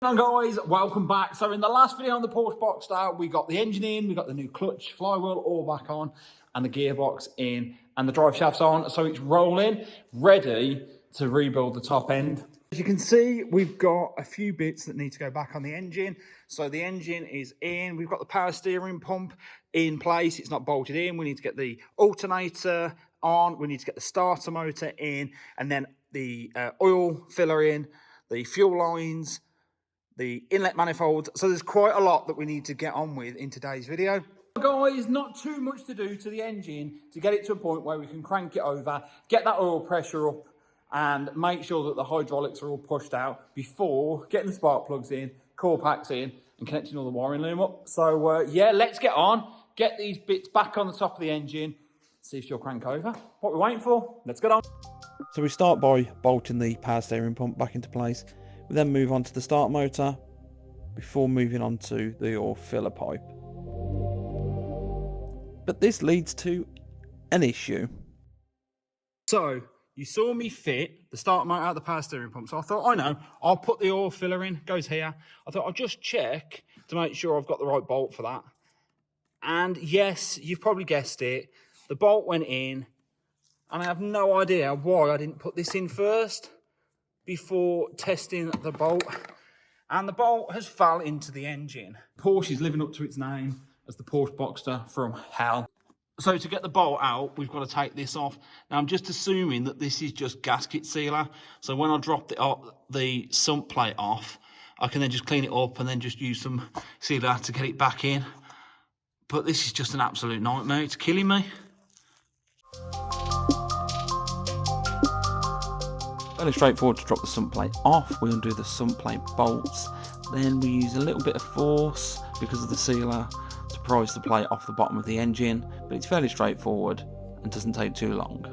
Hello guys, welcome back. So in the last video on the Porsche Boxster, we got the engine in, we got the new clutch, flywheel all back on, and the gearbox in, and the drive shafts on. So it's rolling, ready to rebuild the top end. As you can see, we've got a few bits that need to go back on the engine. So the engine is in, we've got the power steering pump in place, it's not bolted in. We need to get the alternator on, we need to get the starter motor in, and then the oil filler in, the fuel lines, the inlet manifold. So there's quite a lot that we need to get on with in today's video. Guys, not too much to do to the engine to get it to a point where we can crank it over, get that oil pressure up, and make sure that the hydraulics are all pushed out before getting the spark plugs in, core packs in, and connecting all the wiring loom up. So yeah, let's get on, get these bits back on the top of the engine, see if she'll crank over. What we're waiting for, let's get on. So we start by bolting the power steering pump back into place. We then move on to the start motor before moving on to the oil filler pipe. But this leads to an issue. So you saw me fit the start motor out of the power steering pump. So I thought, I know, I'll put the oil filler in, goes here. I thought I'll just check to make sure I've got the right bolt for that. And yes, you've probably guessed it. The bolt went in, and I have no idea why I didn't put this in first before testing the bolt, and the bolt has fell into the engine. Porsche is living up to its name as the Porsche Boxster from hell. So to get the bolt out, we've got to take this off. Now I'm just assuming that this is just gasket sealer, so when I drop the sump plate off, I can then just clean it up and then just use some sealer to get it back in. But this is just an absolute nightmare, it's killing me. Fairly straightforward to drop the sump plate off. We undo the sump plate bolts, then we use a little bit of force because of the sealer to prise the plate off the bottom of the engine, but it's fairly straightforward and doesn't take too long.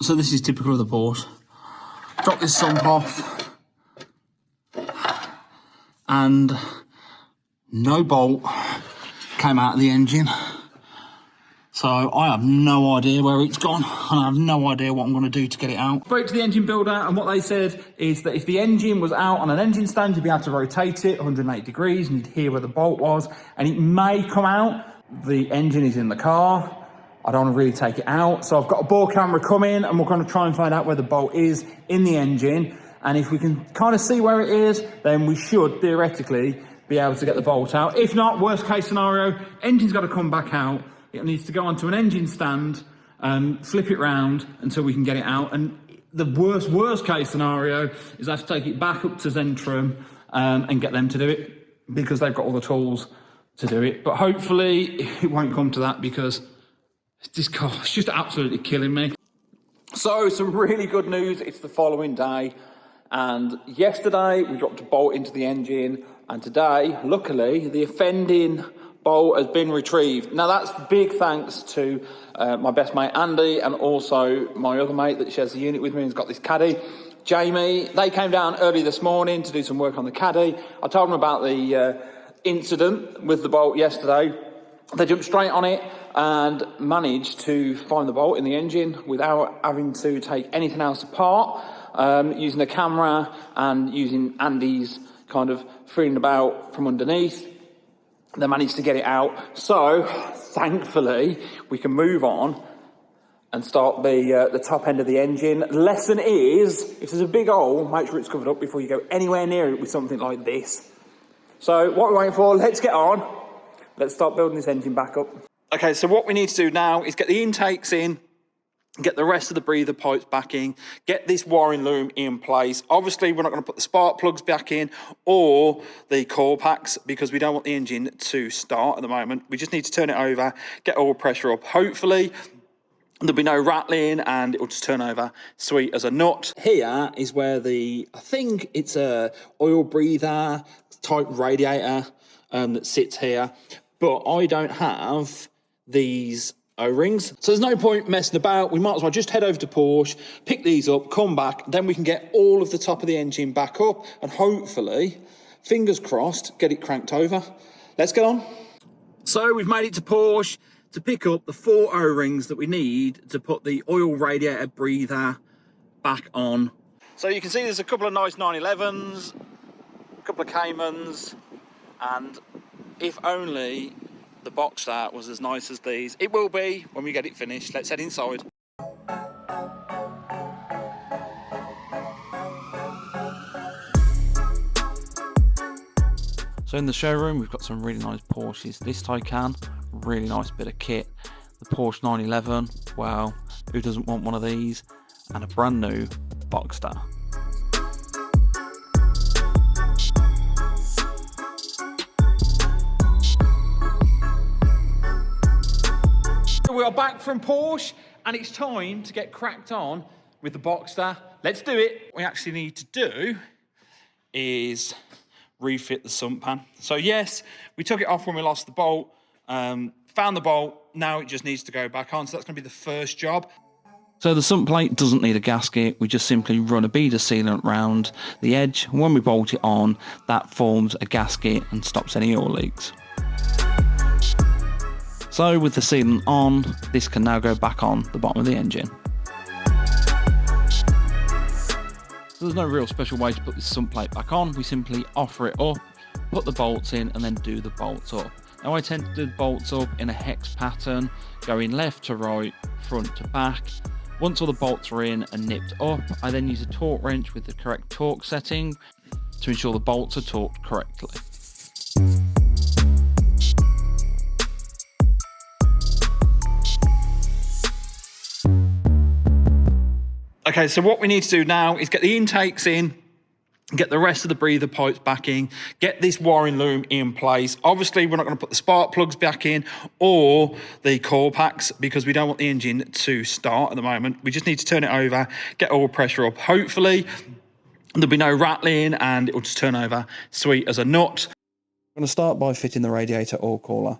So this is typical of the Porsche. Drop this sump off and no bolt came out of the engine. So I have no idea where it's gone, and I have no idea what I'm going to do to get it out. Spoke to the engine builder, and what they said is that if the engine was out on an engine stand, you'd be able to rotate it 180 degrees, and you'd hear where the bolt was, and it may come out. The engine is in the car. I don't want to really take it out, so I've got a ball camera coming, and we're going to try and find out where the bolt is in the engine, and if we can kind of see where it is, then we should theoretically be able to get the bolt out. If not, worst case scenario, engine's got to come back out. It needs to go onto an engine stand, flip it round until we can get it out. And the worst case scenario is I have to take it back up to Zentrum and get them to do it, because they've got all the tools to do it. But hopefully it won't come to that, because this car is just absolutely killing me. So some really good news. It's the following day. And yesterday we dropped a bolt into the engine. And today, luckily, the offending bolt has been retrieved. Now that's big thanks to my best mate Andy, and also my other mate that shares the unit with me and has got this caddy, Jamie. They came down early this morning to do some work on the caddy. I told them about the incident with the bolt yesterday. They jumped straight on it and managed to find the bolt in the engine without having to take anything else apart, using a camera and using Andy's kind of feeling about from underneath. They managed to get it out. So thankfully we can move on and start the top end of the engine. Lesson is, if there's a big hole, make sure it's covered up before you go anywhere near it with something like this. So what we're waiting for, let's get on. Let's start building this engine back up. Okay, so what we need to do now is get the intakes in, get the rest of the breather pipes back in, get this wiring loom in place. Obviously, we're not going to put the spark plugs back in or the core packs, because we don't want the engine to start at the moment. We just need to turn it over, get oil pressure up. Hopefully, there'll be no rattling and it will just turn over sweet as a nut. Here is where I think it's a oil breather type radiator that sits here, but I don't have these O-rings, so there's no point messing about. We might as well just head over to Porsche, pick these up, come back, then we can get all of the top of the engine back up and hopefully, fingers crossed, get it cranked over. Let's get on. So we've made it to Porsche to pick up the 4 O-rings that we need to put the oil radiator breather back on. So you can see there's a couple of nice 911s, a couple of Caymans, and if only the Boxster was as nice as these. It will be when we get it finished. Let's head inside. So in the showroom, we've got some really nice Porsches. This Taycan, really nice bit of kit. The Porsche 911, well, who doesn't want one of these? And a brand new Boxster. We are back from Porsche, and it's time to get cracked on with the Boxster. Let's do it. What we actually need to do is refit the sump pan. So yes, we took it off when we lost the bolt, found the bolt, now it just needs to go back on. So that's going to be the first job. So the sump plate doesn't need a gasket. We just simply run a bead of sealant round the edge. When we bolt it on, that forms a gasket and stops any oil leaks. So with the sealant on, this can now go back on the bottom of the engine. So there's no real special way to put this sump plate back on. We simply offer it up, put the bolts in, and then do the bolts up. Now I tend to do the bolts up in a hex pattern, going left to right, front to back. Once all the bolts are in and nipped up, I then use a torque wrench with the correct torque setting to ensure the bolts are torqued correctly. Okay, so what we need to do now is get the intakes in, get the rest of the breather pipes back in, get this wiring loom in place. Obviously, we're not going to put the spark plugs back in or the coil packs because we don't want the engine to start at the moment. We just need to turn it over, get oil pressure up. Hopefully, there'll be no rattling and it will just turn over sweet as a nut. I'm going to start by fitting the radiator oil cooler.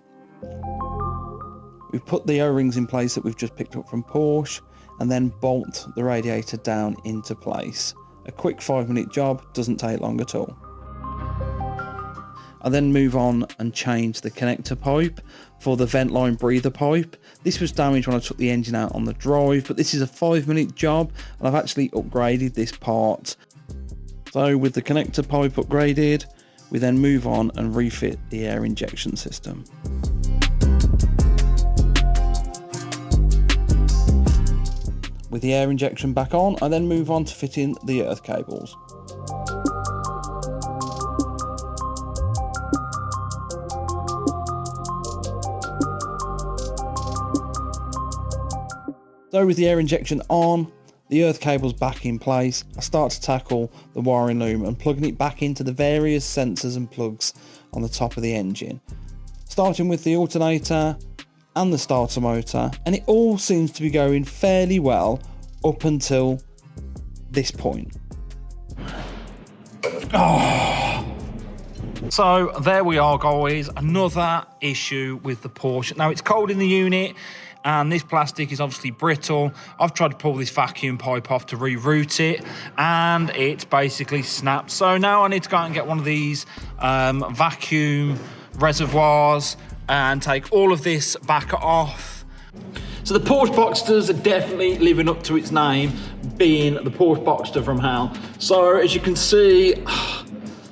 We've put the O-rings in place that we've just picked up from Porsche and then bolt the radiator down into place. A quick 5-minute job, doesn't take long at all. I then move on and change the connector pipe for the vent line breather pipe. This was damaged when I took the engine out on the drive, but this is a 5-minute job and I've actually upgraded this part. So with the connector pipe upgraded, we then move on and refit the air injection system. With the air injection back on, I then move on to fitting the earth cables. So with the air injection on, the earth cables back in place, I start to tackle the wiring loom and plugging it back into the various sensors and plugs on the top of the engine. Starting with the alternator and the starter motor, and it all seems to be going fairly well up until this point. So there we are, guys, another issue with the Porsche. Now it's cold in the unit and this plastic is obviously brittle. I've tried to pull this vacuum pipe off to reroute it and it's basically snapped. So now I need to go out and get one of these vacuum reservoirs and take all of this back off. So the Porsche Boxsters are definitely living up to its name, being the Porsche Boxster from hell. So as you can see,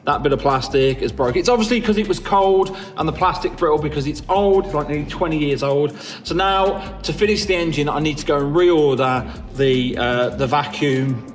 that bit of plastic is broken. It's obviously because it was cold and the plastic's brittle because it's old. It's like nearly 20 years old. So now to finish the engine, I need to go and reorder the vacuum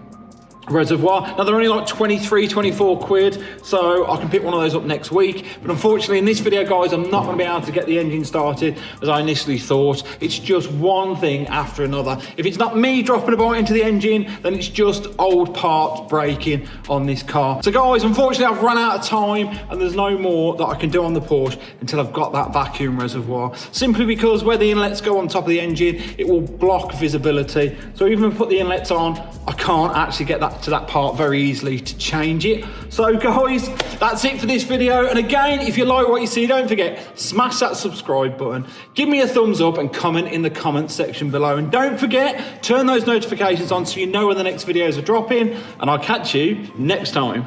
reservoir. Now they're only like 23, 24 quid, so I can pick one of those up next week. But unfortunately in this video, guys, I'm not going to be able to get the engine started as I initially thought. It's just one thing after another. If it's not me dropping a bolt into the engine, then it's just old parts breaking on this car. So guys, unfortunately I've run out of time and there's no more that I can do on the Porsche until I've got that vacuum reservoir. Simply because where the inlets go on top of the engine, it will block visibility. So even if I put the inlets on, I can't actually get that to that part very easily to change it. So guys, that's it for this video. And again, if you like what you see, don't forget, smash that subscribe button, give me a thumbs up and comment in the comment section below. And don't forget, turn those notifications on so you know when the next videos are dropping. And I'll catch you next time.